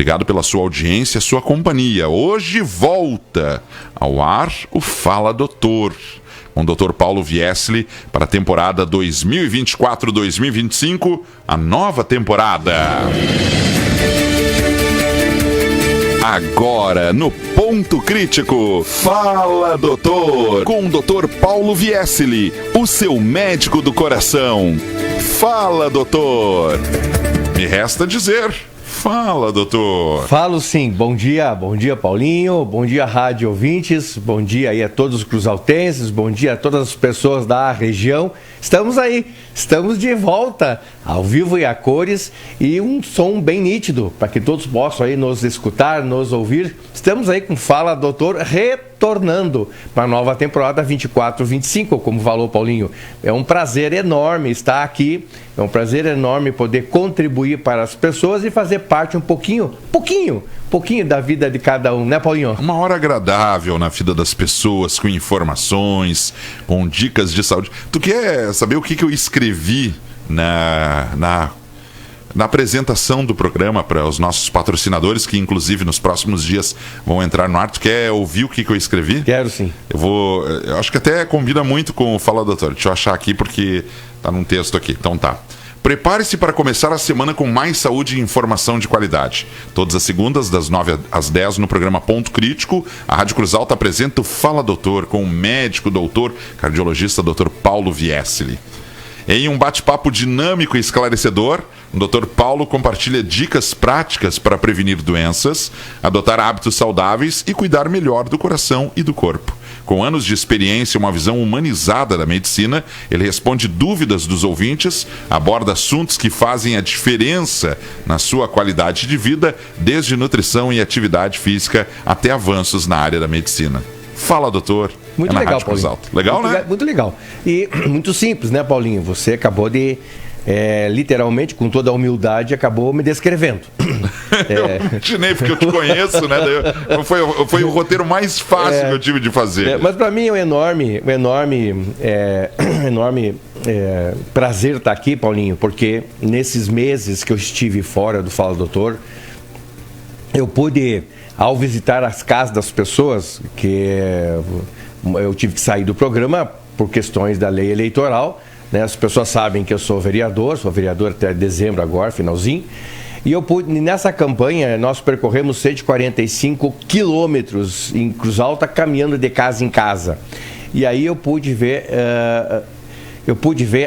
Obrigado pela sua audiência, sua companhia. Hoje volta ao ar o Fala Doutor, com o Dr. Paulo Viesli para a temporada 2024-2025, a nova temporada. Agora, no Ponto Crítico, Fala Doutor, com o Dr. Paulo Viesli, o seu médico do coração. Fala, doutor. Me resta dizer, fala, doutor. Falo sim. Bom dia, Paulinho. Bom dia, rádio ouvintes. Bom dia aí a todos os cruzaltenses. Bom dia a todas as pessoas da região. Estamos aí, estamos de volta, ao vivo e a cores, e um som bem nítido, para que todos possam aí nos escutar, nos ouvir. Estamos aí com Fala Doutor retornando para a nova temporada 24-25, como falou Paulinho. É um prazer enorme estar aqui, é um prazer enorme poder contribuir para as pessoas e fazer parte um pouquinho da vida de cada um, né, Paulinho? Uma hora agradável na vida das pessoas, com informações, com dicas de saúde. Tu quer saber o que eu escrevi na apresentação do programa para os nossos patrocinadores, que inclusive nos próximos dias vão entrar no ar? Tu quer ouvir o que eu escrevi? Quero sim. Eu acho que até combina muito com o Fala Doutor. Deixa eu achar aqui porque tá num texto aqui. Então tá. Prepare-se para começar a semana com mais saúde e informação de qualidade. Todas as segundas, das 9 às 10, no programa Ponto Crítico, a Rádio Cruz Alta apresenta o Fala Doutor, com o médico, doutor, cardiologista, Dr. Paulo Viesli. Em um bate-papo dinâmico e esclarecedor, o Dr. Paulo compartilha dicas práticas para prevenir doenças, adotar hábitos saudáveis e cuidar melhor do coração e do corpo. Com anos de experiência e uma visão humanizada da medicina, ele responde dúvidas dos ouvintes, aborda assuntos que fazem a diferença na sua qualidade de vida, desde nutrição e atividade física até avanços na área da medicina. Fala, doutor. Muito legal, Paulinho. Legal, muito, né? Muito legal. E muito simples, né, Paulinho? Você acabou de, literalmente, com toda a humildade, acabou me descrevendo. Eu imaginei, porque eu te conheço, né? Foi o roteiro mais fácil que eu tive de fazer. Mas para mim é um enorme prazer estar aqui, Paulinho, porque nesses meses que eu estive fora do Fala Doutor, eu pude, ao visitar as casas das pessoas, que eu tive que sair do programa por questões da lei eleitoral, né? As pessoas sabem que eu sou vereador até dezembro agora, finalzinho. E eu pude, nessa campanha, nós percorremos 145 quilômetros em Cruz Alta, caminhando de casa em casa. E aí eu pude ver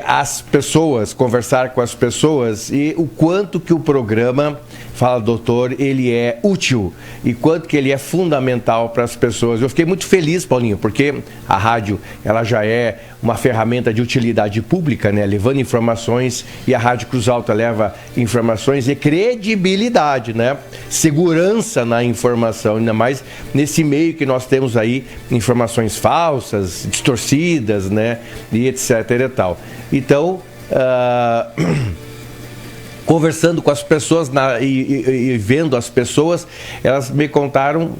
as pessoas, conversar com as pessoas e o quanto que o programa Fala Doutor, ele é útil e quanto que ele é fundamental para as pessoas. Eu fiquei muito feliz, Paulinho, porque a rádio, ela já é uma ferramenta de utilidade pública, né? Levando informações, e a Rádio Cruz Alta leva informações e credibilidade, né? Segurança na informação, ainda mais nesse meio que nós temos aí informações falsas, distorcidas, né? E etc e tal. Então, conversando com as pessoas e vendo as pessoas, elas me contavam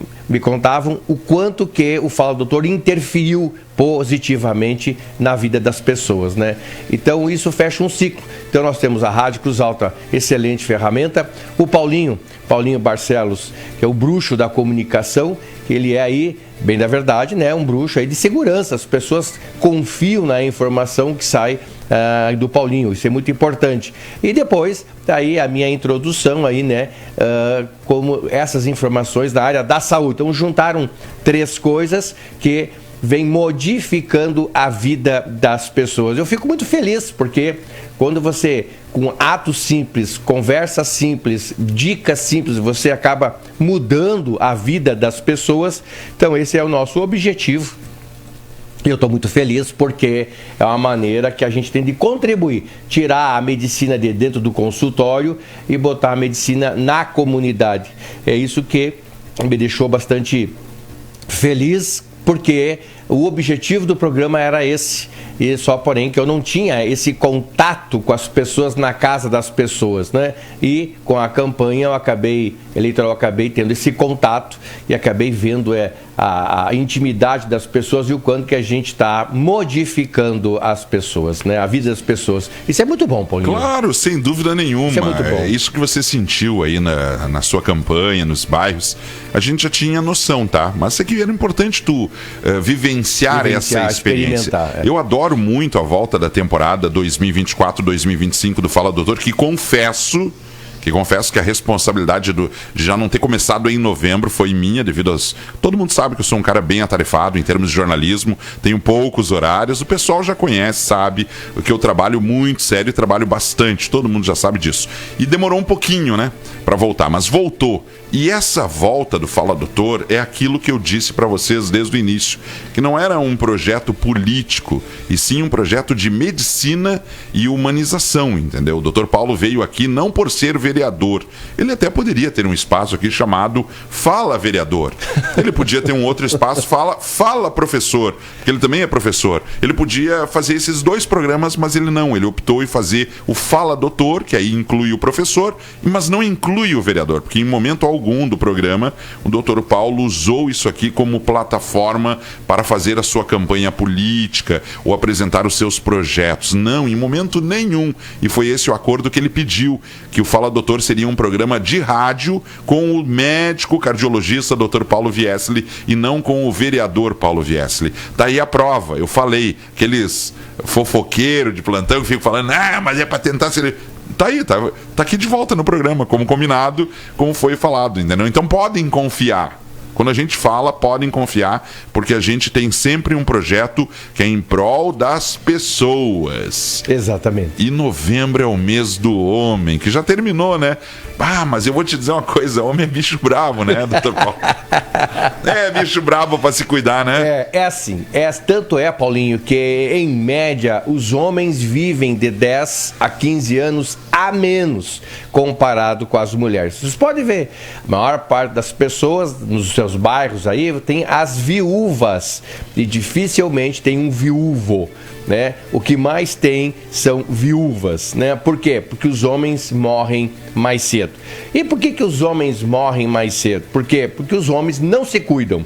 o quanto que o Fala Doutor interferiu positivamente na vida das pessoas, né? Então isso fecha um ciclo. Então nós temos a Rádio Cruz Alta, excelente ferramenta, o Paulinho Barcelos, que é o bruxo da comunicação, que ele é aí, bem da verdade, né, um bruxo aí de segurança. As pessoas confiam na informação que sai do Paulinho, isso é muito importante. E depois, aí a minha introdução aí, né, como essas informações da área da saúde. Então juntaram três coisas que vem modificando a vida das pessoas. Eu fico muito feliz, porque quando você, com atos simples, conversa simples, dicas simples, você acaba mudando a vida das pessoas. Então esse é o nosso objetivo. E eu estou muito feliz porque é uma maneira que a gente tem de contribuir, tirar a medicina de dentro do consultório e botar a medicina na comunidade. É isso que me deixou bastante feliz, porque o objetivo do programa era esse, e só porém que eu não tinha esse contato com as pessoas na casa das pessoas, né? E com a campanha eleitoral eu acabei tendo esse contato e acabei vendo a intimidade das pessoas e o quanto que a gente está modificando as pessoas, né? A vida das pessoas. Isso é muito bom, Paulinho. Claro, sem dúvida nenhuma. Isso é muito bom. Isso que você sentiu aí na sua campanha, nos bairros, a gente já tinha noção, tá? Mas é que era importante tu vivenciar essa experiência. Eu adoro muito a volta da temporada 2024-2025 do Fala Doutor, que confesso que a responsabilidade de já não ter começado em novembro foi minha, devido aos... Todo mundo sabe que eu sou um cara bem atarefado em termos de jornalismo, tenho poucos horários, o pessoal já conhece, sabe que eu trabalho muito sério e trabalho bastante, todo mundo já sabe disso. E demorou um pouquinho, né, para voltar, mas voltou. E essa volta do Fala Doutor é aquilo que eu disse para vocês desde o início, que não era um projeto político, e sim um projeto de medicina e humanização, entendeu? O Dr. Paulo veio aqui não por ser vereador. Ele até poderia ter um espaço aqui chamado Fala Vereador. Ele podia ter um outro espaço, Fala Professor, porque ele também é professor. Ele podia fazer esses dois programas, mas ele não. Ele optou em fazer o Fala Doutor, que aí inclui o professor, mas não inclui o vereador, porque em momento algum do programa, o Dr. Paulo usou isso aqui como plataforma para fazer a sua campanha política ou apresentar os seus projetos. Não, em momento nenhum. E foi esse o acordo que ele pediu, que o Fala Doutor seria um programa de rádio com o médico cardiologista Dr. Paulo Viesli e não com o vereador Paulo Viesli. Daí a prova, eu falei, aqueles fofoqueiros de plantão que ficam falando, mas é para tentar ser... Tá aí, tá aqui de volta no programa, como combinado, como foi falado, entendeu? Então podem confiar. Quando a gente fala, podem confiar, porque a gente tem sempre um projeto que é em prol das pessoas. Exatamente. E novembro é o mês do homem, que já terminou, né? Mas eu vou te dizer uma coisa, homem é bicho bravo, né, doutor Paulo? É bicho bravo para se cuidar, né? É assim, tanto é, Paulinho, que em média os homens vivem de 10 a 15 anos a menos comparado com as mulheres. Vocês podem ver, a maior parte das pessoas nos seus bairros aí tem as viúvas e dificilmente tem um viúvo, né? O que mais tem são viúvas, né? Por quê? Porque os homens morrem mais cedo. E por que os homens morrem mais cedo? Por quê? Porque os homens não se cuidam,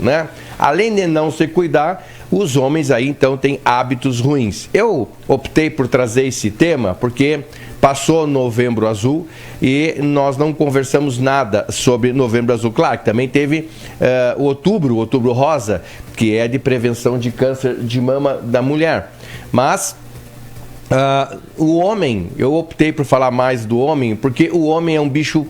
né? Além de não se cuidar, os homens aí então têm hábitos ruins. Eu optei por trazer esse tema porque passou Novembro Azul e nós não conversamos nada sobre Novembro Azul. Claro que também teve o Outubro Rosa, que é de prevenção de câncer de mama da mulher. Mas o homem, eu optei por falar mais do homem, porque o homem é um bicho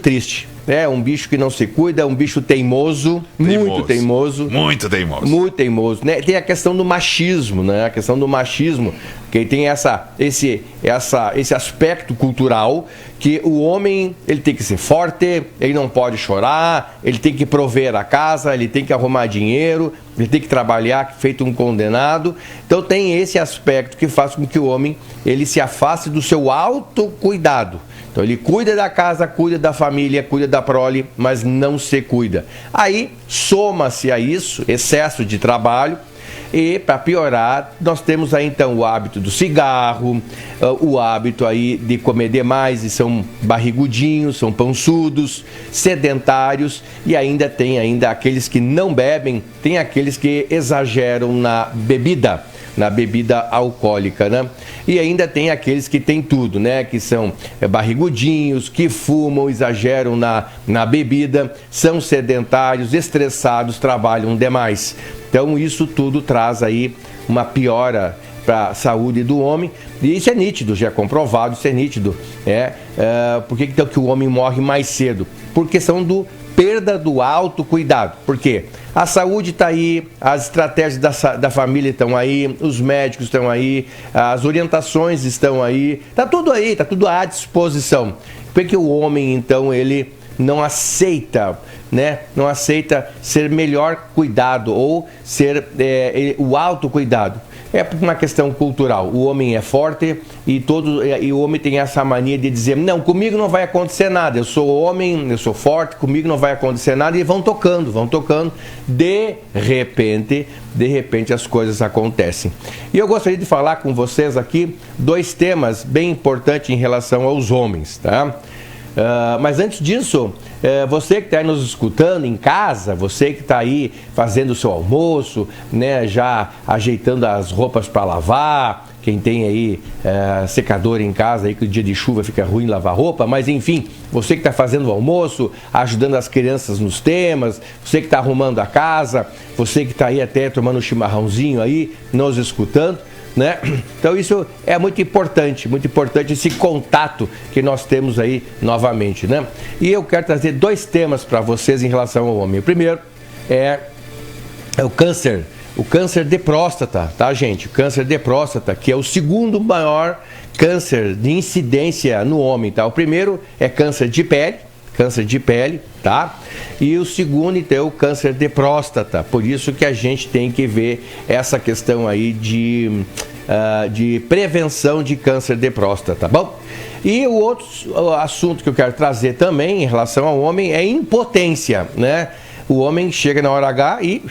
triste. É um bicho que não se cuida, é um bicho teimoso, muito teimoso. Muito teimoso. Muito teimoso, né? Tem a questão do machismo, né? A questão do machismo, que tem esse aspecto cultural que o homem, ele tem que ser forte, ele não pode chorar, ele tem que prover a casa, ele tem que arrumar dinheiro, ele tem que trabalhar feito um condenado. Então tem esse aspecto que faz com que o homem, ele se afaste do seu autocuidado. Então ele cuida da casa, cuida da família, cuida da prole, mas não se cuida. Aí soma-se a isso excesso de trabalho e, para piorar, nós temos aí então o hábito do cigarro, o hábito aí de comer demais e são barrigudinhos, são pançudos, sedentários e ainda tem aqueles que não bebem, tem aqueles que exageram na bebida alcoólica, né? E ainda tem aqueles que tem tudo, né? Que são barrigudinhos, que fumam, exageram na bebida, são sedentários, estressados, trabalham demais. Então isso tudo traz aí uma piora para a saúde do homem, e isso é nítido, já é comprovado, isso é nítido. Por que então que o homem morre mais cedo? Por questão do perda do autocuidado. Por quê? A saúde está aí, as estratégias da família estão aí, os médicos estão aí, as orientações estão aí, está tudo aí, está tudo à disposição. Por que o homem, então, ele não aceita, né? Não aceita ser melhor cuidado ou ser o autocuidado? É uma questão cultural. O homem é forte e o homem tem essa mania de dizer, não, comigo não vai acontecer nada, eu sou homem, eu sou forte, comigo não vai acontecer nada, e vão tocando, de repente as coisas acontecem. E eu gostaria de falar com vocês aqui 2 temas bem importantes em relação aos homens, tá? Mas antes disso, você que está aí nos escutando em casa, você que está aí fazendo o seu almoço, né, já ajeitando as roupas para lavar, quem tem aí secador em casa, aí que o dia de chuva fica ruim lavar roupa, mas enfim, você que está fazendo o almoço, ajudando as crianças nos temas, você que está arrumando a casa, você que está aí até tomando um chimarrãozinho aí, nos escutando, né? Então isso é muito importante esse contato que nós temos aí novamente, né? E eu quero trazer 2 temas para vocês em relação ao homem. O primeiro é o câncer de próstata, tá, gente? O câncer de próstata, que é o segundo maior câncer de incidência no homem, tá? O primeiro é câncer de pele, tá? E o segundo, então, é o câncer de próstata. Por isso que a gente tem que ver essa questão aí de prevenção de câncer de próstata, tá bom? E o outro assunto que eu quero trazer também em relação ao homem é impotência, né? O homem chega na hora H e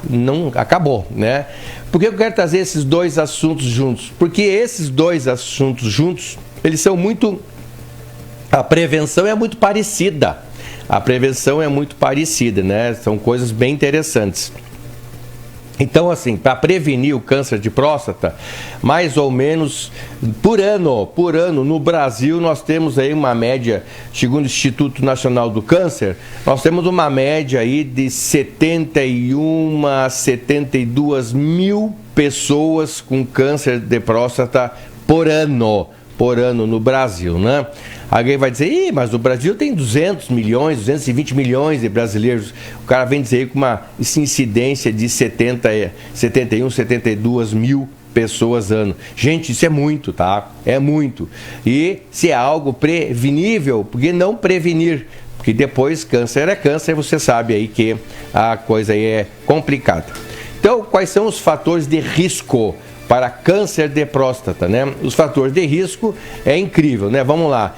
não acabou, né? Por que eu quero trazer esses 2 assuntos juntos? Porque esses 2 assuntos juntos, eles são muito... A prevenção é muito parecida. Né? São coisas bem interessantes. Então, assim, para prevenir o câncer de próstata, mais ou menos por ano, no Brasil, nós temos aí uma média, segundo o Instituto Nacional do Câncer, nós temos uma média aí de 71 a 72 mil pessoas com câncer de próstata por ano no Brasil, né? Alguém vai dizer, mas o Brasil tem 200 milhões, 220 milhões de brasileiros. O cara vem dizer aí com uma incidência de 71, 72 mil pessoas ano. Gente, isso é muito, tá? É muito. E se é algo prevenível, por que não prevenir? Porque depois câncer é câncer, você sabe aí que a coisa aí é complicada. Então, quais são os fatores de risco para câncer de próstata, né? Os fatores de risco é incrível, né? Vamos lá.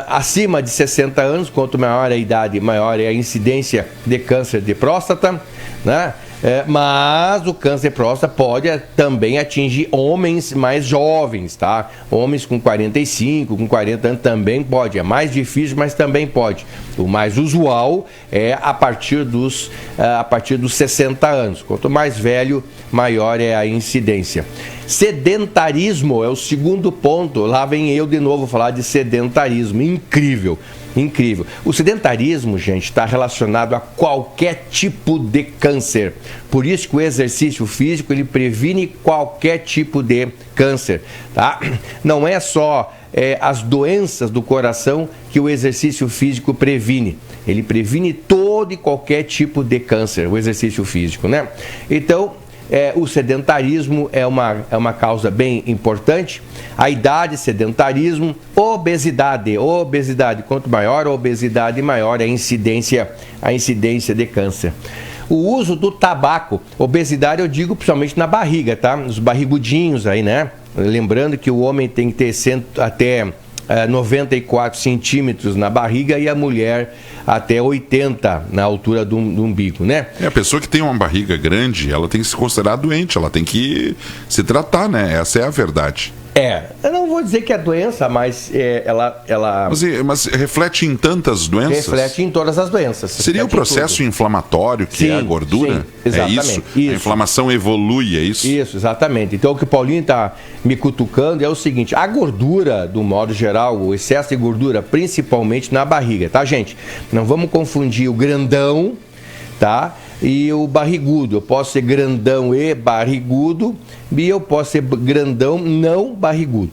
Acima de 60 anos, quanto maior a idade, maior é a incidência de câncer de próstata, né? Mas o câncer de próstata pode também atingir homens mais jovens, tá? Homens com 45, com 40 anos também pode. É mais difícil, mas também pode. O mais usual é a partir dos 60 anos. Quanto mais velho, maior é a incidência. Sedentarismo é o segundo ponto. Lá vem eu de novo falar de sedentarismo. Incrível. O sedentarismo, gente, está relacionado a qualquer tipo de câncer. Por isso que o exercício físico, ele previne qualquer tipo de câncer, tá? Não é só as doenças do coração que o exercício físico previne. Ele previne todo e qualquer tipo de câncer, o exercício físico, né? Então, o sedentarismo é uma causa bem importante. A idade, sedentarismo, obesidade. Quanto maior a obesidade, maior a incidência de câncer. O uso do tabaco, obesidade eu digo principalmente na barriga, tá? Os barrigudinhos aí, né? Lembrando que o homem tem que ter até 94 centímetros na barriga e a mulher até 80 na altura do umbigo, né? A pessoa que tem uma barriga grande, ela tem que se considerar doente, ela tem que se tratar, né? Essa é a verdade. Eu não vou dizer que é doença, mas ela... Mas reflete em tantas doenças? Reflete em todas as doenças. Seria o processo inflamatório que é a gordura? Sim, exatamente. É isso? A inflamação evolui, é isso? Isso, exatamente. Então o que o Paulinho está me cutucando é o seguinte, a gordura, do modo geral, o excesso de gordura, principalmente na barriga, tá, gente? Não vamos confundir o grandão, tá? E o barrigudo. Eu posso ser grandão e barrigudo, e eu posso ser grandão não barrigudo.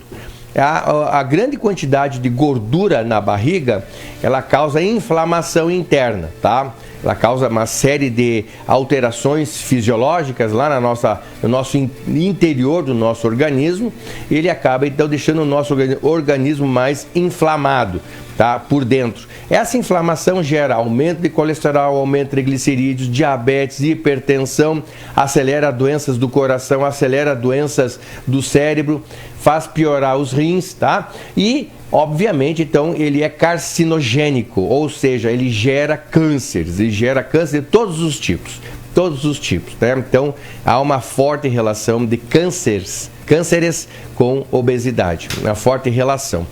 A grande quantidade de gordura na barriga, ela causa inflamação interna, tá? Ela causa uma série de alterações fisiológicas lá no nosso interior do nosso organismo, e ele acaba então deixando o nosso organismo mais inflamado. tá, por dentro. Essa inflamação gera aumento de colesterol, aumento de triglicerídeos, diabetes, hipertensão, acelera doenças do coração, acelera doenças do cérebro, faz piorar os rins, tá? E, obviamente, então, ele é carcinogênico, ou seja, ele gera cânceres, ele gera câncer de todos os tipos, né? Então, há uma forte relação de cânceres com obesidade, uma forte relação.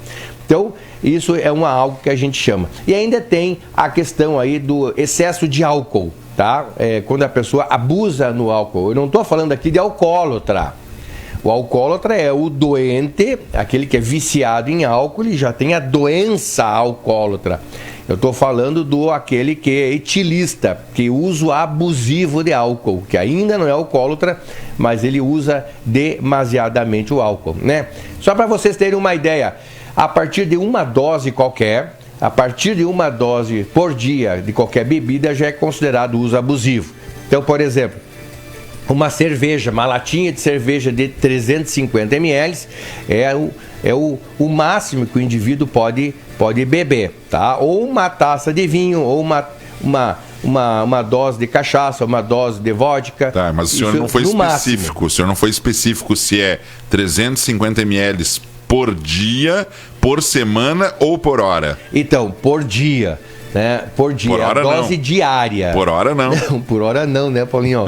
Então, isso é algo que a gente chama. E ainda tem a questão aí do excesso de álcool, tá? Quando a pessoa abusa no álcool. Eu não estou falando aqui de alcoólatra. O alcoólatra é o doente, aquele que é viciado em álcool, ele já tem a doença alcoólatra. Eu estou falando do aquele que é etilista, que usa abusivo de álcool, que ainda não é alcoólatra, mas ele usa demasiadamente o álcool, né? Só para vocês terem uma ideia, a partir de uma dose qualquer, a partir de uma dose por dia de qualquer bebida já é considerado uso abusivo. Então, por exemplo, uma cerveja, uma latinha de cerveja de 350 ml é o máximo que o indivíduo pode beber, tá? Ou uma taça de vinho, ou uma dose de cachaça, uma dose de vodka. Tá, mas o senhor não foi específico. Máximo. O senhor não foi específico se é 350 ml por dia, por semana ou por hora? Então, por dia. Né? Por dia, por hora, a dose não. Diária. Por hora não. Não, por hora não, né, Paulinho?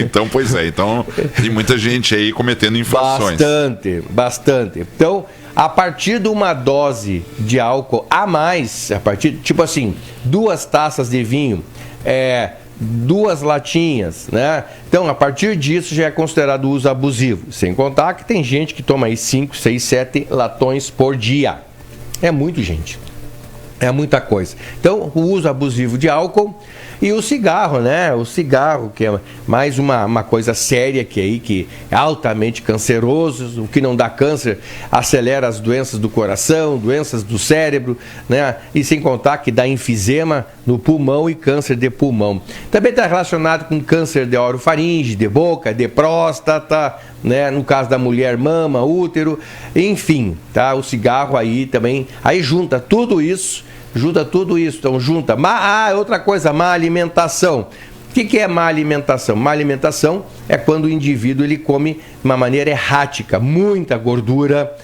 Então, pois é. Então, tem muita gente aí cometendo infrações. Bastante. Então, a partir de uma dose de álcool a mais, a partir, tipo assim, 2 taças de vinho, 2 latinhas, né? Então, a partir disso já é considerado uso abusivo. Sem contar que tem gente que toma aí 5, 6, 7 latões por dia. É muito, gente. É muita coisa. Então, o uso abusivo de álcool e o cigarro, né? O cigarro, que é mais uma coisa séria que é altamente canceroso, o que não dá câncer, acelera as doenças do coração, doenças do cérebro, né? E sem contar que dá enfisema no pulmão e câncer de pulmão. Também está relacionado com câncer de orofaringe, de boca, de próstata, né? No caso da mulher, mama, útero, enfim, tá? O cigarro aí também, aí junta tudo isso. Então junta. Outra coisa, má alimentação. O que é má alimentação? Má alimentação é quando o indivíduo ele come de uma maneira errática, muita gordura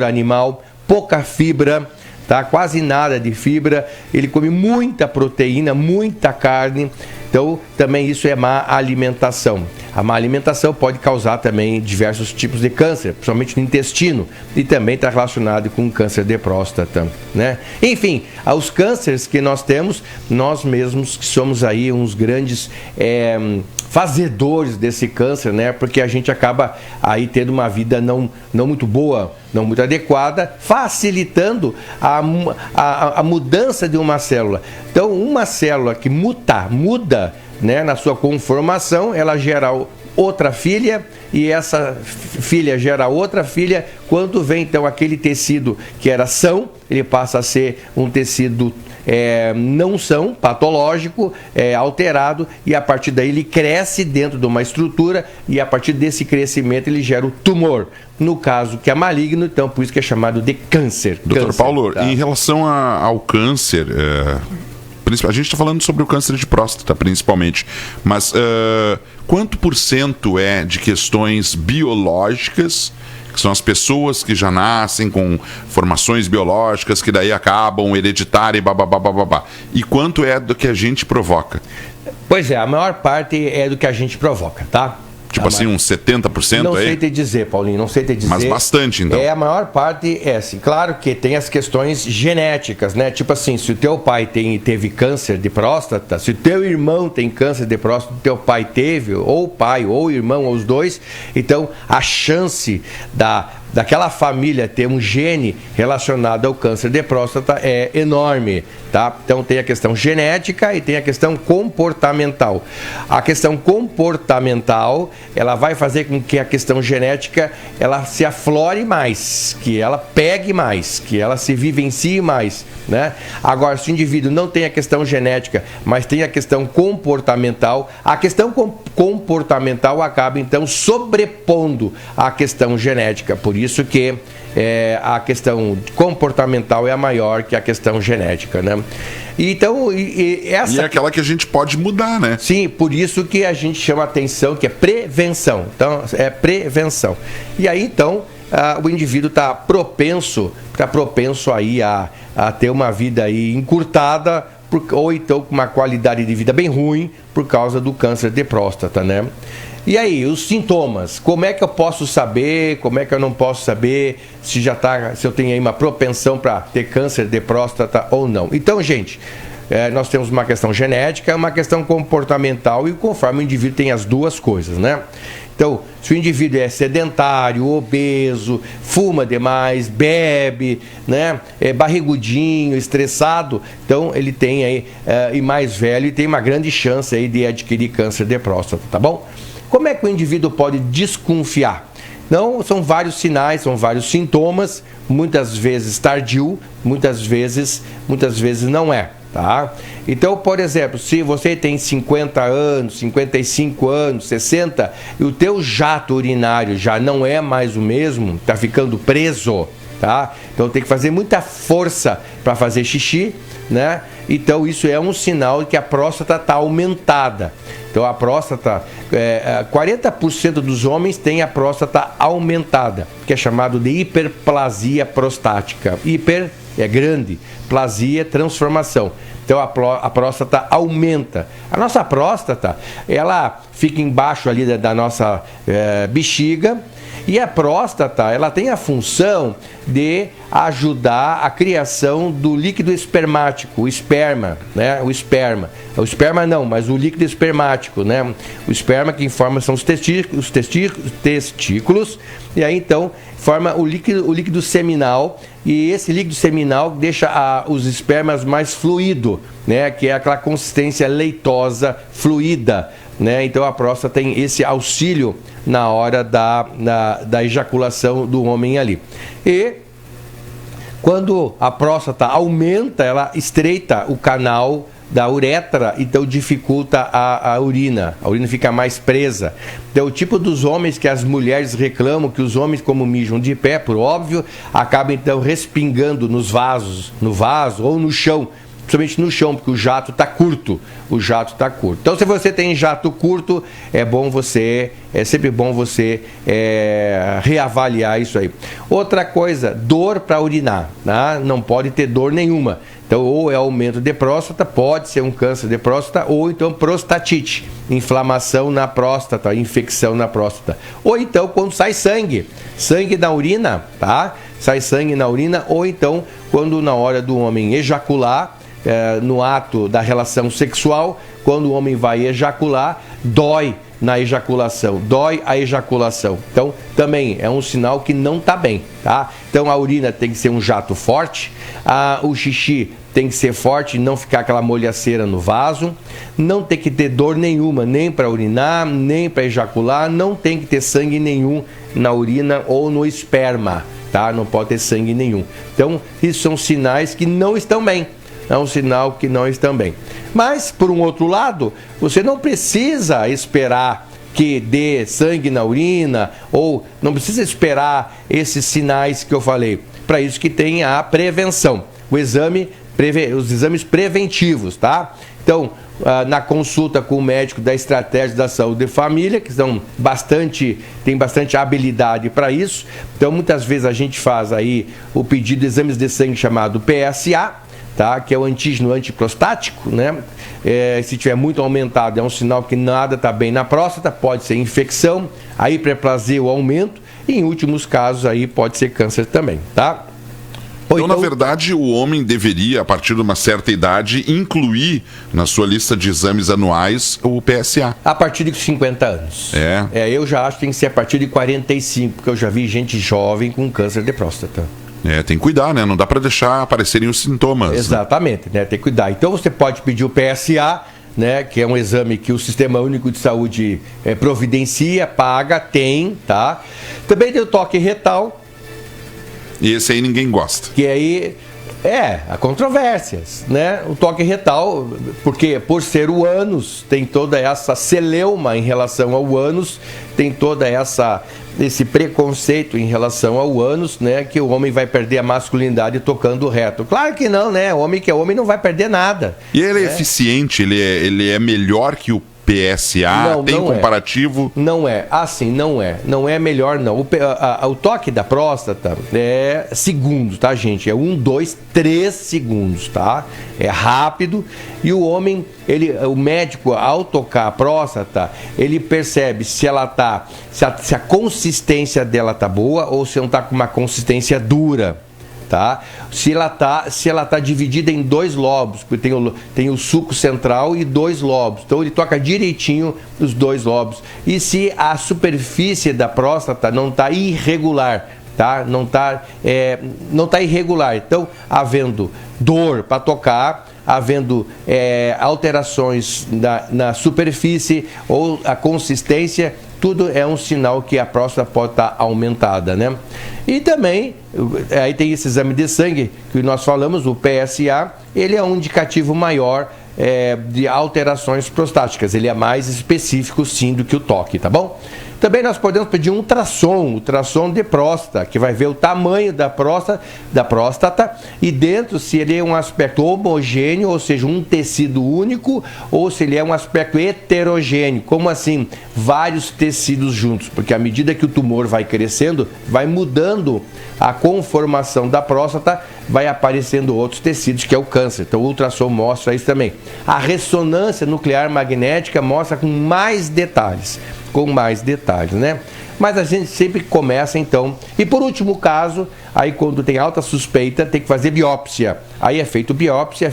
animal, pouca fibra, tá? Quase nada de fibra, ele come muita proteína, muita carne. Então, também isso é má alimentação. A má alimentação pode causar também diversos tipos de câncer, principalmente no intestino, e também está relacionado com câncer de próstata, né? Enfim, os cânceres que nós temos, nós mesmos que somos aí uns grandes fazedores desse câncer, né? Porque a gente acaba aí tendo uma vida não muito boa, não muito adequada, facilitando a mudança de uma célula. Então, uma célula que muda, né, na sua conformação, ela gera outra filha e essa filha gera outra filha. Quando vem então aquele tecido que era são, ele passa a ser um tecido não são, patológico, alterado, e a partir daí ele cresce dentro de uma estrutura e a partir desse crescimento ele gera o tumor. No caso que é maligno, então por isso que é chamado de câncer. Doutor Paulo, tá? Em relação ao câncer, a gente está falando sobre o câncer de próstata principalmente, mas quanto por cento é de questões biológicas, que são as pessoas que já nascem com formações biológicas, que daí acabam hereditária e babá, e quanto é do que a gente provoca? Pois é, a maior parte é do que a gente provoca, tá? Tipo assim, uns 70% não aí? Não sei te dizer, Paulinho, não sei te dizer. Mas bastante, então. A maior parte é assim. Claro que tem as questões genéticas, né? Tipo assim, se o teu pai teve câncer de próstata, se o teu irmão tem câncer de próstata, o teu pai teve, ou o pai, ou o irmão, ou os dois, então a chance daquela família ter um gene relacionado ao câncer de próstata é enorme, tá? Então tem a questão genética e tem a questão comportamental. A questão comportamental, ela vai fazer com que a questão genética, ela se aflore mais, que ela pegue mais, que ela se vivencie mais, né? Agora, se o indivíduo não tem a questão genética, mas tem a questão comportamental, a questão comportamental acaba então sobrepondo a questão genética. Por isso que a questão comportamental é a maior que a questão genética, né? Então, essa... E é aquela que a gente pode mudar, né? Sim, por isso que a gente chama atenção, que é prevenção. Então, é prevenção. E aí, então, o indivíduo está propenso aí a ter uma vida aí encurtada, ou então com uma qualidade de vida bem ruim por causa do câncer de próstata, né? E aí, os sintomas, como é que eu posso saber, como é que eu não posso saber se eu tenho aí uma propensão para ter câncer de próstata ou não? Então, gente, nós temos uma questão genética, uma questão comportamental e conforme o indivíduo tem as duas coisas, né? Então, se o indivíduo é sedentário, obeso, fuma demais, bebe, né, é barrigudinho, estressado, então ele tem aí, e mais velho, e tem uma grande chance aí de adquirir câncer de próstata, tá bom? Como é que o indivíduo pode desconfiar? Não, são vários sinais, são vários sintomas, muitas vezes tardio, muitas vezes não é, tá? Então, por exemplo, se você tem 50 anos, 55 anos, 60 e o teu jato urinário já não é mais o mesmo, está ficando preso, tá? Então tem que fazer muita força para fazer xixi, né? Então isso é um sinal de que a próstata está aumentada. Então a próstata, 40% dos homens têm a próstata aumentada, que é chamado de hiperplasia prostática. Hiper é grande, plasia é transformação. Então a próstata aumenta. A nossa próstata, ela fica embaixo ali da nossa bexiga. E a próstata, ela tem a função de ajudar a criação do líquido espermático, o esperma, né? O esperma não, mas o líquido espermático, né? O esperma que forma são os testículos, e aí então forma o líquido seminal, e esse líquido seminal deixa os espermas mais fluido, né? Que é aquela consistência leitosa, fluida, né? Então a próstata tem esse auxílio na hora da ejaculação do homem ali. E quando a próstata aumenta, ela estreita o canal da uretra, então dificulta a urina fica mais presa. Então o tipo dos homens que as mulheres reclamam, que os homens como mijam de pé, por óbvio, acabam então respingando no vaso ou no chão, principalmente no chão, porque o jato está curto. Então, se você tem jato curto, é sempre bom você reavaliar isso aí. Outra coisa, dor para urinar, né? Não pode ter dor nenhuma. Então, ou é aumento de próstata, pode ser um câncer de próstata, ou então prostatite, inflamação na próstata, infecção na próstata. Ou então, quando sai sangue na urina, tá? Sai sangue na urina, ou então, quando na hora do homem ejacular, no ato da relação sexual, quando o homem vai ejacular, dói a ejaculação. Então, também é um sinal que não está bem, tá? Então, a urina tem que ser um jato forte, o xixi tem que ser forte, não ficar aquela molhaceira no vaso, não tem que ter dor nenhuma, nem para urinar, nem para ejacular, não tem que ter sangue nenhum na urina ou no esperma, tá? Não pode ter sangue nenhum. Então, isso são sinais que não estão bem. É um sinal que não estão bem. Mas, por um outro lado, você não precisa esperar que dê sangue na urina, ou não precisa esperar esses sinais que eu falei. Para isso que tem a prevenção, os exames preventivos, tá? Então, na consulta com o médico da Estratégia da Saúde de Família, que tem bastante habilidade para isso. Então, muitas vezes a gente faz aí o pedido de exames de sangue chamado PSA, tá? Que é o antígeno antiprostático, né? Se tiver muito aumentado, é um sinal que nada está bem na próstata, pode ser infecção, a hiperplasia, o aumento, e em últimos casos aí pode ser câncer também, tá? Então, na verdade, o homem deveria, a partir de uma certa idade, incluir na sua lista de exames anuais o PSA. A partir de 50 anos. Eu já acho que tem que ser a partir de 45, porque eu já vi gente jovem com câncer de próstata. Tem que cuidar, né? Não dá para deixar aparecerem os sintomas. Exatamente, né? Tem que cuidar. Então você pode pedir o PSA, né? Que é um exame que o Sistema Único de Saúde providencia, paga, tem, tá? Também tem o toque retal. E esse aí ninguém gosta. Que aí há controvérsias, né? O toque retal, porque por ser o ânus, tem toda essa celeuma em relação ao ânus, tem toda essa esse preconceito em relação ao ânus, né, que o homem vai perder a masculinidade tocando reto. Claro que não, né? O homem que é homem não vai perder nada. E ele é eficiente, ele é melhor que o PSA? Não, tem não comparativo? Não é. Assim, não é. Não é melhor, não. O toque da próstata é segundos, tá, gente? É 1, 2, 3 segundos, tá? É rápido. E o homem, o médico, ao tocar a próstata, ele percebe se ela tá, se a consistência dela tá boa ou se não tá com uma consistência dura. Tá? Se ela tá dividida em 2 lobos, porque tem o sulco central e 2 lobos, então ele toca direitinho os 2 lobos. E se a superfície da próstata não está irregular, tá? Não tá irregular, então havendo dor para tocar, havendo alterações na superfície ou a consistência, tudo é um sinal que a próstata pode estar aumentada, né? E também, aí tem esse exame de sangue que nós falamos, o PSA, ele é um indicativo maior de alterações prostáticas, ele é mais específico sim do que o toque, tá bom? Também nós podemos pedir um ultrassom de próstata, que vai ver o tamanho da próstata e dentro se ele é um aspecto homogêneo, ou seja, um tecido único, ou se ele é um aspecto heterogêneo, como assim? Vários tecidos juntos, porque à medida que o tumor vai crescendo, vai mudando a conformação da próstata, vai aparecendo outros tecidos, que é o câncer. Então o ultrassom mostra isso também. A ressonância nuclear magnética mostra com mais detalhes, né? Mas a gente sempre começa então. E por último caso, aí quando tem alta suspeita, tem que fazer biópsia. Aí é feito biópsia,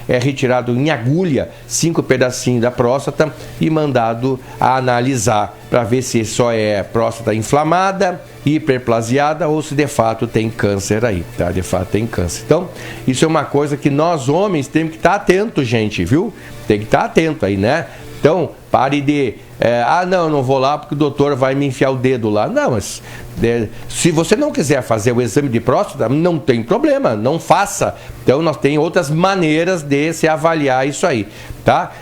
é retirado em agulha 5 pedacinhos da próstata e mandado a analisar para ver se só é próstata inflamada, hiperplasiada ou se de fato tem câncer aí, tá? De fato tem câncer. Então, isso é uma coisa que nós homens temos que estar atentos, gente, viu? Tem que estar atento aí, né? Então, pare de... não vou lá porque o doutor vai me enfiar o dedo lá. Não, mas se você não quiser fazer o exame de próstata, não tem problema, não faça. Então, nós temos outras maneiras de se avaliar isso aí, tá?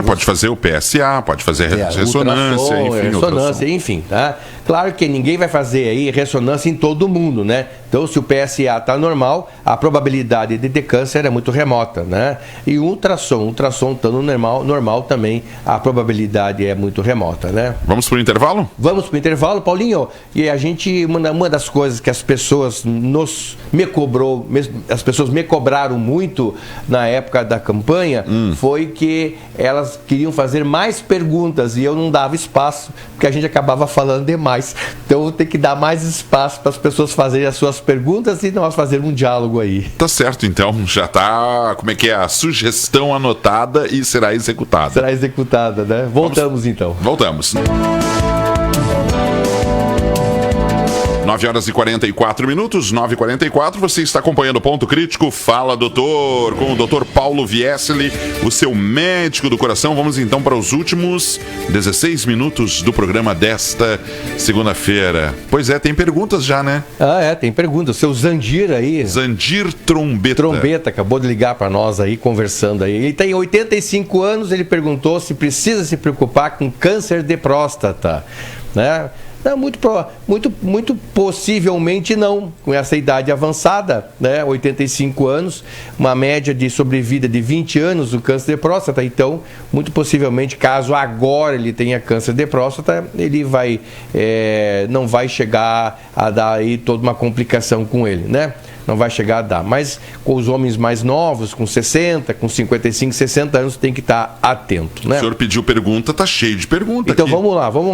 Pode fazer o PSA, pode fazer ressonância, enfim, tá? Claro que ninguém vai fazer aí ressonância em todo mundo, né? Então, se o PSA está normal, a probabilidade de ter câncer é muito remota, né? E o ultrassom estando normal também, a probabilidade é muito remota, né? Vamos para o intervalo? Vamos para o intervalo, Paulinho. E a gente, uma das coisas que as pessoas as pessoas me cobraram muito na época da campanha, foi que elas queriam fazer mais perguntas e eu não dava espaço, porque a gente acabava falando demais. Então eu tenho que dar mais espaço para as pessoas fazerem as suas perguntas e nós fazermos um diálogo aí. Tá certo, então. Já tá, a sugestão anotada e será executada. Será executada, né? Voltamos então. Voltamos. 9h44, 9h44, você está acompanhando o Ponto Crítico, Fala Doutor, com o Dr. Paulo Viesli, o seu médico do coração. Vamos então para os últimos 16 minutos do programa desta segunda-feira. Pois é, tem perguntas já, né? Tem perguntas. O seu Zandir aí. Zandir Trombeta. Trombeta, acabou de ligar para nós aí, conversando aí. Ele tem 85 anos, ele perguntou se precisa se preocupar com câncer de próstata, né? Não, muito possivelmente não, com essa idade avançada, né? 85 anos, uma média de sobrevida de 20 anos do câncer de próstata. Então, muito possivelmente, caso agora ele tenha câncer de próstata, ele não vai chegar a dar aí toda uma complicação com ele, né? Não vai chegar a dar. Mas com os homens mais novos, com 60, com 55, 60 anos, tem que estar atento, né? O senhor pediu pergunta, tá cheio de pergunta então, aqui. vamos lá. Vamos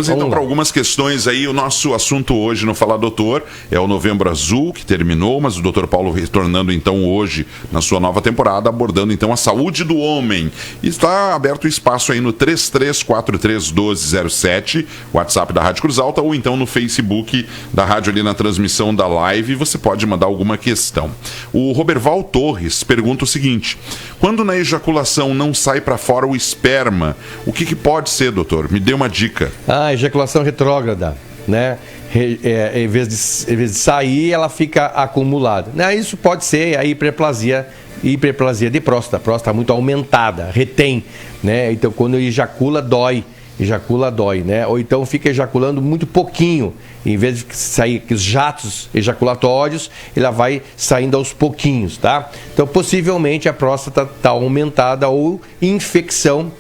então para algumas questões aí. O nosso assunto hoje no Fala Doutor é o Novembro Azul, que terminou, mas o Dr. Paulo retornando então hoje na sua nova temporada, abordando então a saúde do homem. E está aberto o espaço aí no 33431207, WhatsApp da Rádio Cruz Alta, ou então no Facebook da rádio ali na transmissão da live, você pode mandar alguma questão. O Roberval Torres pergunta o seguinte: quando na ejaculação não sai para fora o esperma, o que pode ser, doutor? Me dê uma dica. Ejaculação retrógrada, né? Em vez de sair, ela fica acumulada. Isso pode ser a hiperplasia de próstata. A próstata muito aumentada, retém, né? Então quando ejacula, dói. ejacula dói, né? Ou então fica ejaculando muito pouquinho, em vez de sair os jatos ejaculatórios, ela vai saindo aos pouquinhos, tá? Então, possivelmente a próstata está aumentada ou infecção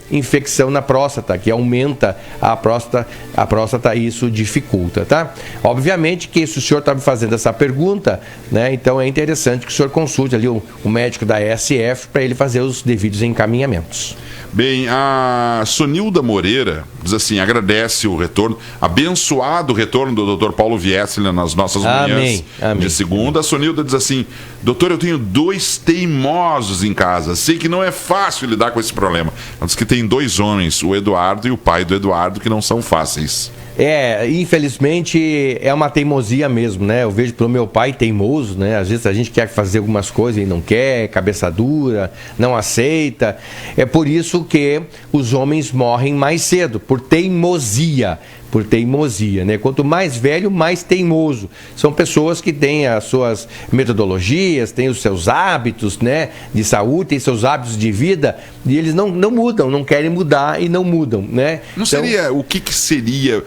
na próstata, que aumenta a próstata e isso dificulta, tá? Obviamente que se o senhor está me fazendo essa pergunta, né? Então é interessante que o senhor consulte ali o médico da ESF para ele fazer os devidos encaminhamentos. Bem, a Sonilda Moreira diz assim, agradece o retorno, abençoado o retorno do Dr. Paulo Viesli nas nossas manhãs de segunda. A Sonilda diz assim, doutor, eu tenho 2 teimosos em casa, sei que não é fácil lidar com esse problema. Ela diz que tem 2 homens, o Eduardo e o pai do Eduardo, que não são fáceis. Infelizmente é uma teimosia mesmo, né? Eu vejo pelo meu pai teimoso, né? Às vezes a gente quer fazer algumas coisas e não quer, cabeça dura, não aceita. É por isso que os homens morrem mais cedo, por teimosia, né? Quanto mais velho, mais teimoso. São pessoas que têm as suas metodologias, têm os seus hábitos, né, de saúde, têm seus hábitos de vida, e eles não mudam, não querem mudar e não mudam, né? Não seria, o que seria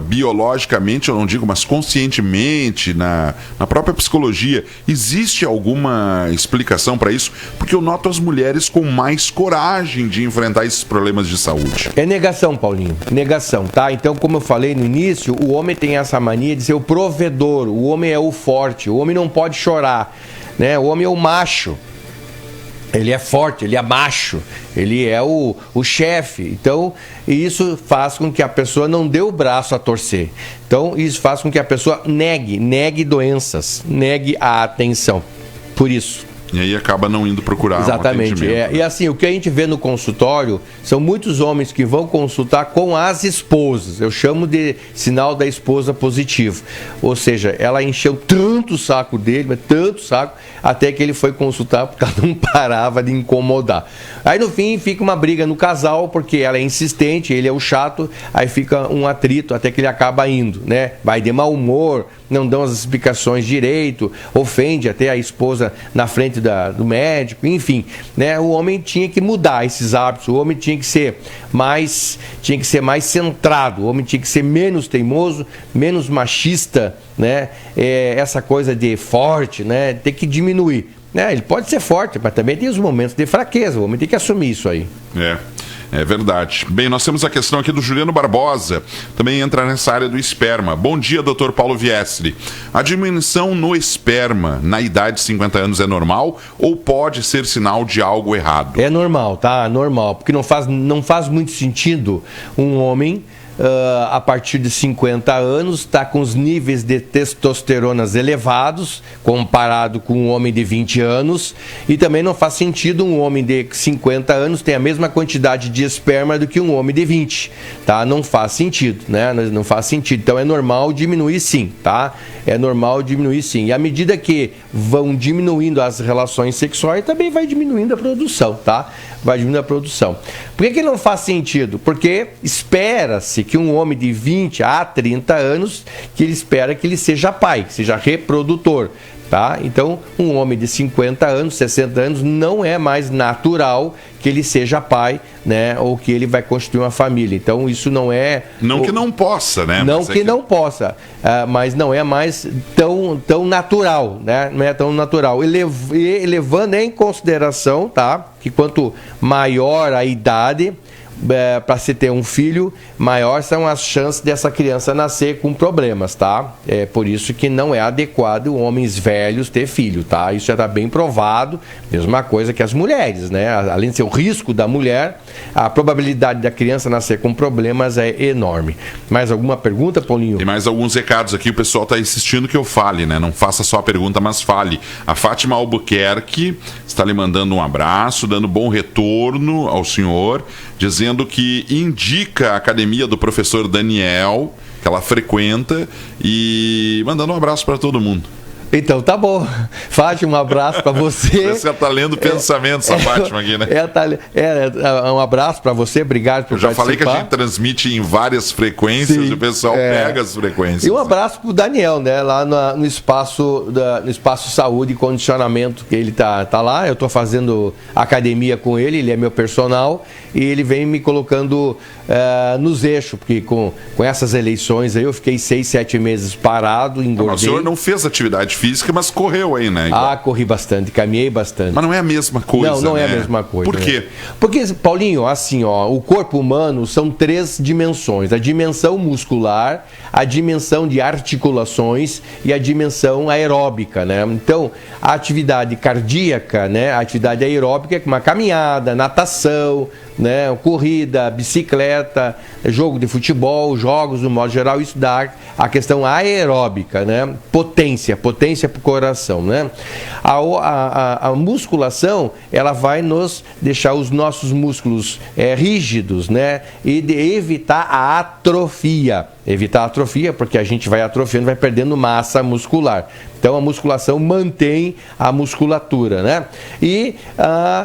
biologicamente, eu não digo, mas conscientemente, na própria psicologia, existe alguma explicação para isso? Porque eu noto as mulheres com mais coragem de enfrentar esses problemas de saúde. É negação, Paulinho, negação, tá? Então, como eu falei no início, o homem tem essa mania de ser o provedor, o homem é o forte, o homem não pode chorar, né? O homem é o macho, ele é forte, ele é macho, ele é o chefe. Então, isso faz com que a pessoa não dê o braço a torcer. Então, isso faz com que a pessoa negue doenças, negue a atenção. Por isso. E aí acaba não indo procurar. Exatamente. E assim, o que a gente vê no consultório são muitos homens que vão consultar com as esposas. Eu chamo de sinal da esposa positivo. Ou seja, ela encheu tanto o saco dele, mas tanto saco, até que ele foi consultar porque ela não parava de incomodar. Aí no fim fica uma briga no casal, porque ela é insistente, ele é o chato, aí fica um atrito até que ele acaba indo, né? Vai de mau humor, não dão as explicações direito, ofende até a esposa na frente do médico, enfim, né? O homem tinha que mudar esses hábitos, o homem tinha que ser mais centrado, o homem tinha que ser menos teimoso, menos machista, né? Essa coisa de forte, né? Tem que diminuir, né? Ele pode ser forte, mas também tem os momentos de fraqueza, o homem tem que assumir isso aí. É verdade. Bem, nós temos a questão aqui do Juliano Barbosa, também entra nessa área do esperma. Bom dia, Dr. Paulo Viesli. A diminuição no esperma na idade de 50 anos é normal ou pode ser sinal de algo errado? É normal, tá? Normal, porque não faz muito sentido um homem a partir de 50 anos está com os níveis de testosteronas elevados comparado com um homem de 20 anos, e também não faz sentido um homem de 50 anos ter a mesma quantidade de esperma do que um homem de 20, tá? Não faz sentido, né? Não faz sentido. Então é normal diminuir sim, tá? É normal diminuir sim. E à medida que vão diminuindo as relações sexuais, também vai diminuindo a produção, tá? Vai diminuindo a produção. Por que não faz sentido? Porque espera-se que um homem de 20 a 30 anos, que ele espera que ele seja pai, que seja reprodutor, tá? Então, um homem de 50 anos, 60 anos, não é mais natural que ele seja pai, né? Ou que ele vai constituir uma família. Então, isso não é... Não que não possa, né? Não que não possa, mas não é mais tão natural, né? Não é tão natural. E levando em consideração, tá? Que quanto maior a idade... para se ter um filho, maior são as chances dessa criança nascer com problemas, tá? É por isso que não é adequado homens velhos ter filho, tá? Isso já está bem provado, mesma coisa que as mulheres, né? Além de ser o risco da mulher, a probabilidade da criança nascer com problemas é enorme. Mais alguma pergunta, Paulinho? Tem mais alguns recados aqui, o pessoal está insistindo que eu fale, né? Não faça só a pergunta, mas fale. A Fátima Albuquerque está lhe mandando um abraço, dando bom retorno ao senhor, dizendo que indica a academia do professor Daniel, que ela frequenta, e mandando um abraço para todo mundo. Então tá bom. Fátima, um abraço para você. Você está lendo pensamentos, a Fátima aqui, né? Um abraço para você, obrigado por Eu já participar. falei que a gente transmite em várias frequências e o pessoal pega as frequências. E um abraço pro Daniel, né? Lá no espaço Saúde e Condicionamento, que ele tá lá. Eu tô fazendo academia com ele é meu personal e ele vem me colocando nos eixos, porque com essas eleições aí eu fiquei 6, 7 meses parado, engordei. O senhor não fez atividade física, mas correu aí, né? Igual. Corri bastante, caminhei bastante. Mas não é a mesma coisa, Não né? é a mesma coisa. Por quê? Né? Porque, Paulinho, assim, o corpo humano são 3 dimensões. A dimensão muscular, a dimensão de articulações e a dimensão aeróbica, né? Então, a atividade cardíaca, né? A atividade aeróbica é uma caminhada, natação, né, corrida, bicicleta, jogo de futebol, jogos no modo geral, isso dá a questão aeróbica, né? Potência para o coração, né? A musculação, ela vai nos deixar os nossos músculos rígidos, né? E evitar a atrofia. Evitar a atrofia, porque a gente vai atrofiando, vai perdendo massa muscular. Então a musculação mantém a musculatura, né? E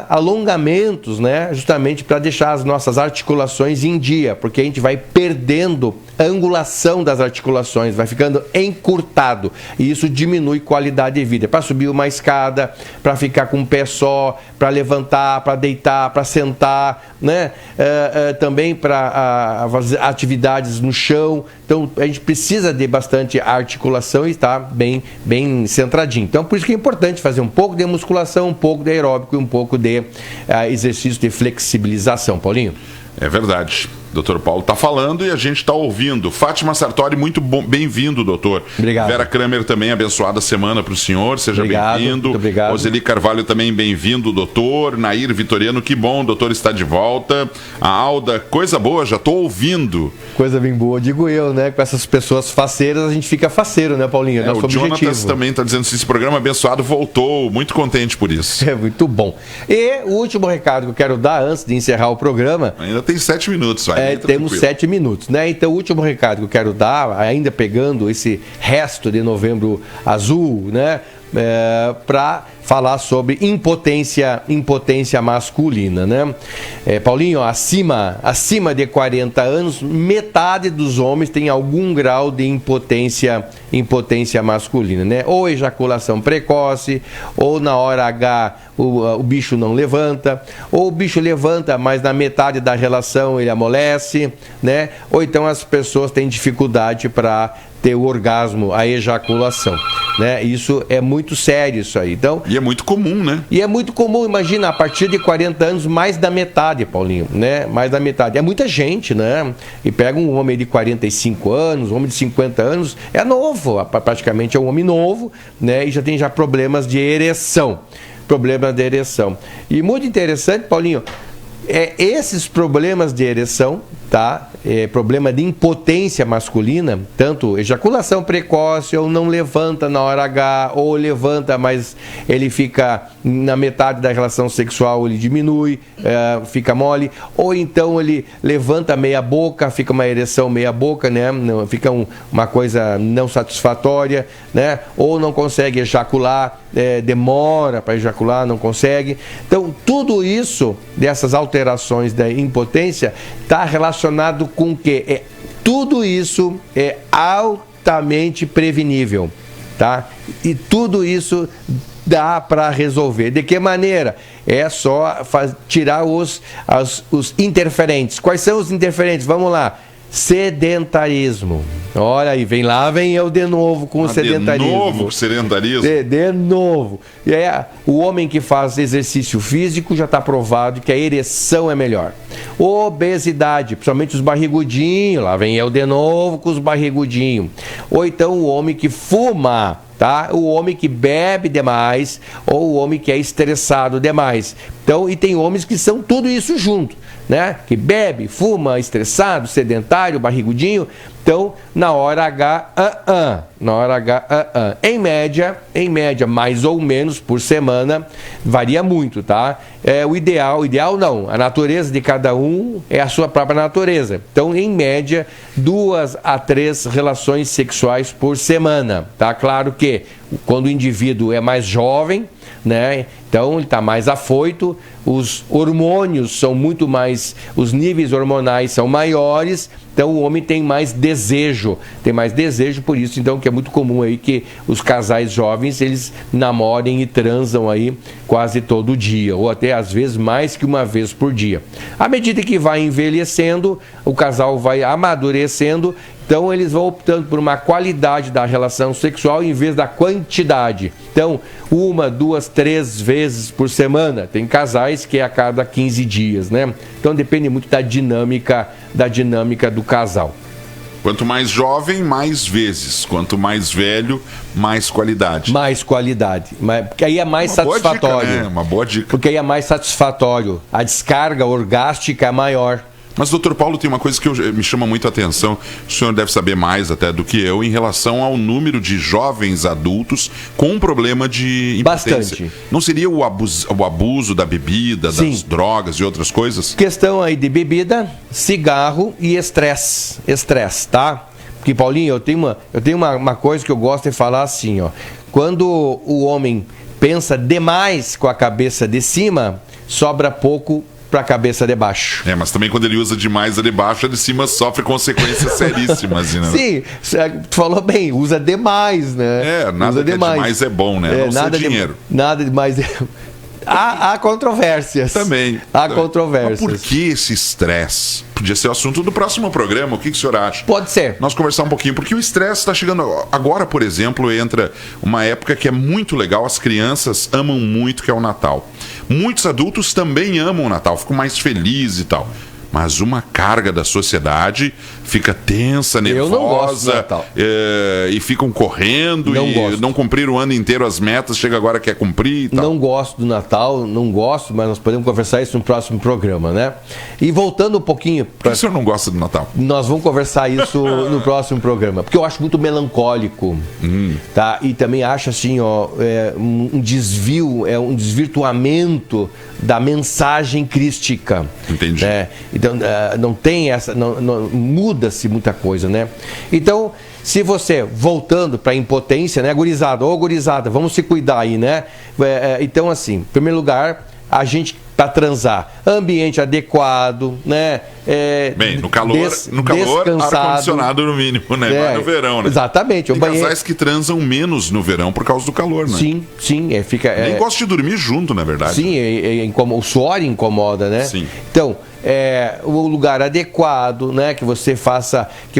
alongamentos, né? Justamente para deixar as nossas articulações em dia, porque a gente vai perdendo a angulação das articulações, vai ficando encurtado. E isso diminui qualidade de vida. Para subir uma escada, para ficar com um pé só, para levantar, para deitar, para sentar, né? Também para fazer atividades no chão. Então a gente precisa de bastante articulação e estar bem centradinho. Então por isso que é importante fazer um pouco de musculação, um pouco de aeróbico e um pouco de exercício de flexibilização. Paulinho? É verdade. Dr. Paulo está falando e a gente está ouvindo. Fátima Sartori, muito bem-vindo, doutor. Obrigado. Vera Kramer também, abençoada semana para o senhor, seja bem-vindo. Muito obrigado. Roseli Carvalho também, bem-vindo, doutor. Nair Vitoriano, que bom, o doutor está de volta. A Alda, coisa boa, já estou ouvindo. Coisa bem boa, digo eu, né? Com essas pessoas faceiras, a gente fica faceiro, né, Paulinho? O Jonatas também está dizendo que esse programa abençoado voltou, muito contente por isso. É muito bom. E o último recado que eu quero dar antes de encerrar o programa... Ainda tem 7 minutos, vai. Temos 7 minutos, né? Então, o último recado que eu quero dar, ainda pegando esse resto de Novembro Azul, né? Para falar sobre impotência masculina, né? Paulinho, acima de 40 anos, metade dos homens tem algum grau de impotência masculina, né? Ou ejaculação precoce, ou na hora H o bicho não levanta, ou o bicho levanta, mas na metade da relação ele amolece, né? Ou então as pessoas têm dificuldade para ter o orgasmo, a ejaculação, né? Isso é muito sério, isso aí. Então, e é muito comum, né? E é muito comum, imagina, a partir de 40 anos, mais da metade, Paulinho, né? Mais da metade. É muita gente, né? E pega um homem de 45 anos, um homem de 50 anos, é novo, praticamente é um homem novo, né? E já tem problemas de ereção. E muito interessante, Paulinho, esses problemas de ereção, tá? Problema de impotência masculina, tanto ejaculação precoce, ou não levanta na hora H, ou levanta, mas ele fica na metade da relação sexual, ele diminui, fica mole, ou então ele levanta meia boca, fica uma ereção meia boca, né? Fica uma coisa não satisfatória, né? Ou não consegue ejacular, demora para ejacular, não consegue. Então, tudo isso, dessas alterações da impotência, está relacionado com o quê? Tudo isso é altamente prevenível, tá? E tudo isso dá para resolver. De que maneira? É só tirar os interferentes. Quais são os interferentes? Vamos lá. Sedentarismo. Olha aí, vem eu de novo com o sedentarismo. De novo com o sedentarismo? De novo. E o homem que faz exercício físico já está provado que a ereção é melhor. Obesidade, principalmente os barrigudinhos. Lá vem eu de novo com os barrigudinhos. Ou então o homem que fuma, tá? O homem que bebe demais, ou o homem que é estressado demais. Então, e tem homens que são tudo isso junto. né? Que bebe, fuma, estressado, sedentário, barrigudinho. Então, na hora H, na hora H, em média, mais ou menos por semana, varia muito, tá? O ideal não, a natureza de cada um é a sua própria natureza. Então, em média, 2 a 3 relações sexuais por semana, tá? Claro que quando o indivíduo é mais jovem, né? Então ele está mais afoito, os hormônios são muito mais, os níveis hormonais são maiores, então o homem tem mais desejo, por isso então que é muito comum aí que os casais jovens eles namorem e transam aí quase todo dia, ou até às vezes mais que uma vez por dia. À medida que vai envelhecendo, o casal vai amadurecendo, então eles vão optando por uma qualidade da relação sexual em vez da quantidade. Então, 1, 2, 3 vezes por semana. Tem casais que é a cada 15 dias, né? Então depende muito da dinâmica do casal. Quanto mais jovem, mais vezes. Quanto mais velho, mais qualidade. Mais qualidade. Porque aí é mais satisfatório. Dica, né? Uma boa dica. Porque aí é mais satisfatório. A descarga orgástica é maior. Mas, doutor Paulo, tem uma coisa que me chama muito a atenção, o senhor deve saber mais até do que eu, em relação ao número de jovens adultos com problema de impotência. Bastante. Não seria o abuso da bebida, Sim. das drogas e outras coisas? Questão aí de bebida, cigarro e estresse. Estresse, tá? Porque, Paulinho, eu tenho uma coisa que eu gosto de falar assim, ó. Quando o homem pensa demais com a cabeça de cima, sobra pouco para a cabeça de baixo. Mas também quando ele usa demais a de baixo, a de cima sofre consequências seríssimas. Né? Sim, tu falou bem, usa demais, né? Nada usa que demais é bom, né? Não nada ser dinheiro. Nada demais. Há controvérsias. Também. Há controvérsias. Mas por que esse estresse? Podia ser o assunto do próximo programa. O que o senhor acha? Pode ser. Nós conversar um pouquinho, porque o estresse está chegando. Agora, por exemplo, entra uma época que é muito legal. As crianças amam muito, que é o Natal. Muitos adultos também amam o Natal, ficam mais felizes e tal. Mas uma carga da sociedade fica tensa, nervosa. Eu não gosto do Natal. E ficam correndo não cumpriram o ano inteiro as metas, chega agora quer cumprir e tal. Não gosto do Natal, mas nós podemos conversar isso no próximo programa, né? E voltando um pouquinho... Por que o senhor não gosta do Natal? Nós vamos conversar isso no próximo programa, porque eu acho muito melancólico, tá? E também acho assim, ó, um desvio, um desvirtuamento da mensagem crística. Entendi. Né? Então, não tem essa... Não, muda-se muita coisa, né? Então, se você, voltando para a impotência, né, gurizada, vamos se cuidar aí, né? Então, assim, em primeiro lugar, a gente, para transar, ambiente adequado, né? Bem, no calor ar-condicionado no mínimo, né? Vai no verão, né? Exatamente. Tem casais que transam menos no verão por causa do calor, né? Sim. Nem gosto de dormir junto, na verdade. Sim, o suor incomoda, né? Sim. Então, o lugar adequado, né? Que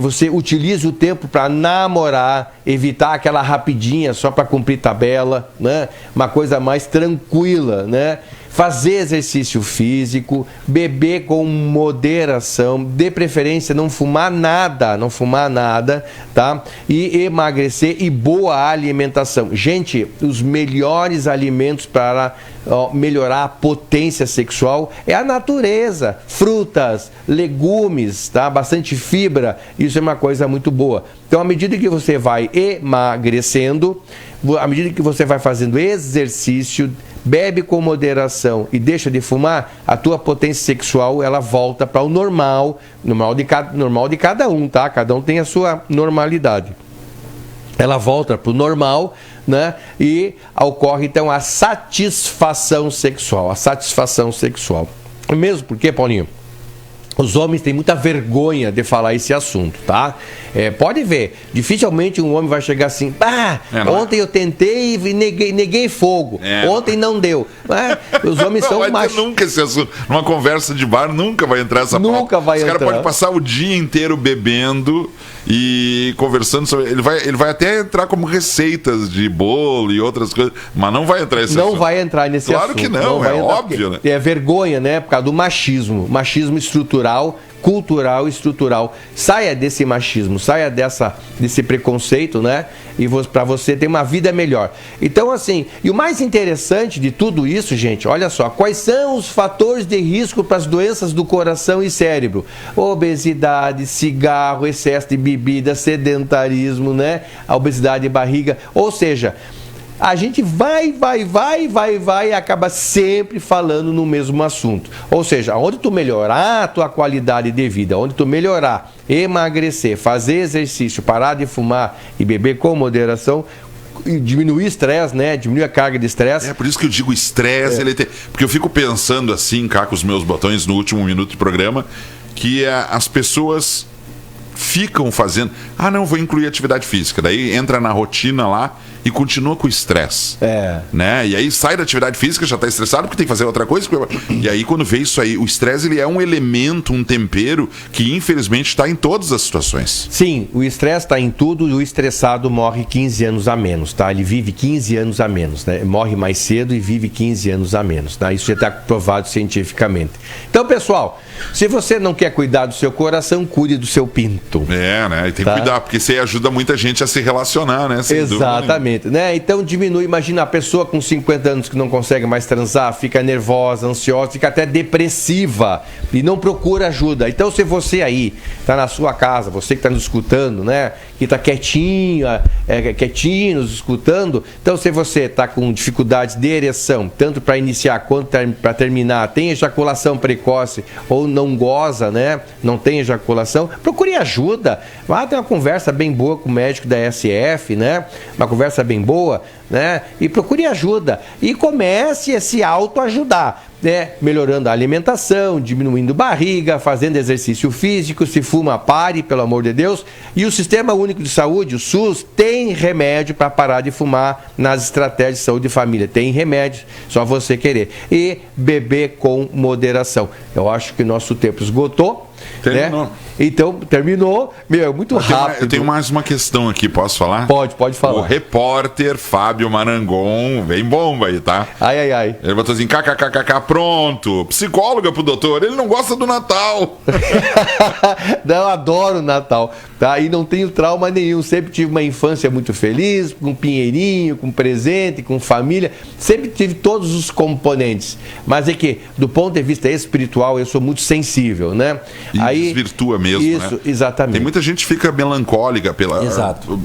você utilize o tempo para namorar, evitar aquela rapidinha só para cumprir tabela, né? Uma coisa mais tranquila, né? Fazer exercício físico, beber com moderação, de preferência não fumar nada, tá? E emagrecer e boa alimentação. Gente, os melhores alimentos para melhorar a potência sexual é a natureza, frutas, legumes, tá? Bastante fibra, isso é uma coisa muito boa. Então, à medida que você vai emagrecendo, à medida que você vai fazendo exercício, bebe com moderação e deixa de fumar, a tua potência sexual ela volta para o normal de cada um, tá? Cada um tem a sua normalidade. Ela volta para o normal, né? E ocorre então a satisfação sexual. Mesmo porque, Paulinho, os homens têm muita vergonha de falar esse assunto, tá? Pode ver, dificilmente um homem vai chegar assim, ontem eu tentei e neguei fogo, ontem não deu. Os homens são machos. Nunca esse assunto, numa conversa de bar, nunca vai entrar essa pauta. Nunca vai entrar. Os caras podem passar o dia inteiro bebendo e conversando sobre... Ele vai até entrar como receitas de bolo e outras coisas, mas não vai entrar nesse assunto. Vai entrar nesse claro assunto. Claro que não é óbvio, né? É vergonha, né? Por causa do machismo estrutural moral, cultural e estrutural. Saia desse machismo, saia desse preconceito, né? E para você ter uma vida melhor. Então, assim, e o mais interessante de tudo isso, gente, olha só, quais são os fatores de risco para as doenças do coração e cérebro? Obesidade, cigarro, excesso de bebida, sedentarismo, né? A obesidade de barriga, ou seja, a gente vai e acaba sempre falando no mesmo assunto. Ou seja, onde tu melhorar a tua qualidade de vida, onde tu melhorar, emagrecer, fazer exercício, parar de fumar e beber com moderação, diminuir o estresse, né? Diminuir a carga de estresse. É por isso que eu digo estresse, porque eu fico pensando assim, cá com os meus botões no último minuto do programa, que as pessoas ficam fazendo, não, vou incluir atividade física, daí entra na rotina lá e continua com o estresse, né? E aí sai da atividade física, já está estressado porque tem que fazer outra coisa, e aí quando vê isso aí, o estresse ele é um elemento, um tempero que infelizmente está em todas as situações. Sim, o estresse está em tudo e o estressado morre 15 anos a menos, tá? Ele vive 15 anos a menos, né? Morre mais cedo e vive 15 anos a menos, tá? Isso já está provado cientificamente. Então, pessoal, se você não quer cuidar do seu coração, cuide do seu pinto. Né? E tem que cuidar, porque isso aí ajuda muita gente a se relacionar, né? Sem exatamente, né? Então diminui, imagina a pessoa com 50 anos que não consegue mais transar, fica nervosa, ansiosa, fica até depressiva e não procura ajuda. Então se você aí está na sua casa, você que está nos escutando, né? Que está quietinho nos escutando, então se você está com dificuldades de ereção, tanto para iniciar quanto para terminar, tem ejaculação precoce ou não goza, né? Não tem ejaculação, procure ajuda. Vá ter uma conversa bem boa com o médico da SF, né? Uma conversa bem boa, né? E procure ajuda. E comece a se autoajudar, né? Melhorando a alimentação, diminuindo barriga, fazendo exercício físico, se fuma, pare, pelo amor de Deus. E o Sistema Único de Saúde, o SUS, tem remédio para parar de fumar nas estratégias de saúde de família. Tem remédio, só você querer. E beber com moderação. Eu acho que nosso tempo esgotou. Terminou. Né? Então, terminou. Meu, muito rápido. Eu tenho mais uma questão aqui, posso falar? Pode falar. O repórter Fábio Marangon, vem bomba aí, tá? Ai. Ele botou assim, kkkk, pronto. Psicóloga pro doutor, ele não gosta do Natal. Não, eu adoro o Natal, tá? E não tenho trauma nenhum. Sempre tive uma infância muito feliz, com pinheirinho, com presente, com família. Sempre tive todos os componentes. Mas é que, do ponto de vista espiritual, eu sou muito sensível, né? E aí desvirtua mesmo, isso, né? Exatamente. Tem muita gente que fica melancólica pela... Exato.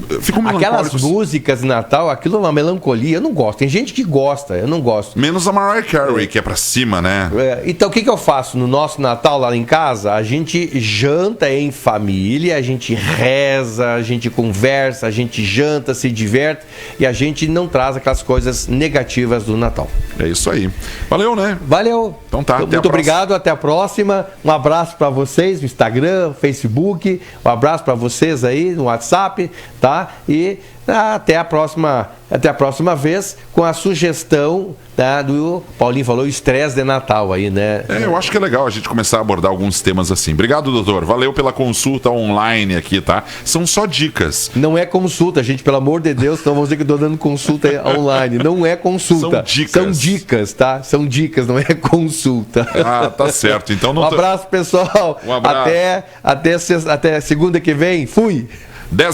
Aquelas músicas de Natal, aquilo é uma melancolia, eu não gosto. Tem gente que gosta, eu não gosto. Menos a Mariah Carey, que é pra cima, né? Então, o que eu faço no nosso Natal lá em casa? A gente janta em família, a gente reza, a gente conversa, a gente janta, se diverte e a gente não traz aquelas coisas negativas do Natal. É isso aí. Valeu, né? Valeu. Então tá, muito obrigado, até a próxima. Um abraço para vocês no Instagram, Facebook. Um abraço para vocês aí no WhatsApp, tá? E até a próxima vez com a sugestão, tá, do Paulinho falou, estresse de Natal aí, né? Eu acho que é legal a gente começar a abordar alguns temas assim. Obrigado, doutor. Valeu pela consulta online aqui, tá? São só dicas. Não é consulta, gente, pelo amor de Deus, então vamos dizer que eu tô dando consulta online. Não é consulta. São dicas. São dicas, tá? São dicas, não é consulta. Tá certo. Então não Um abraço, pessoal. Um abraço. Até segunda que vem. Fui. 10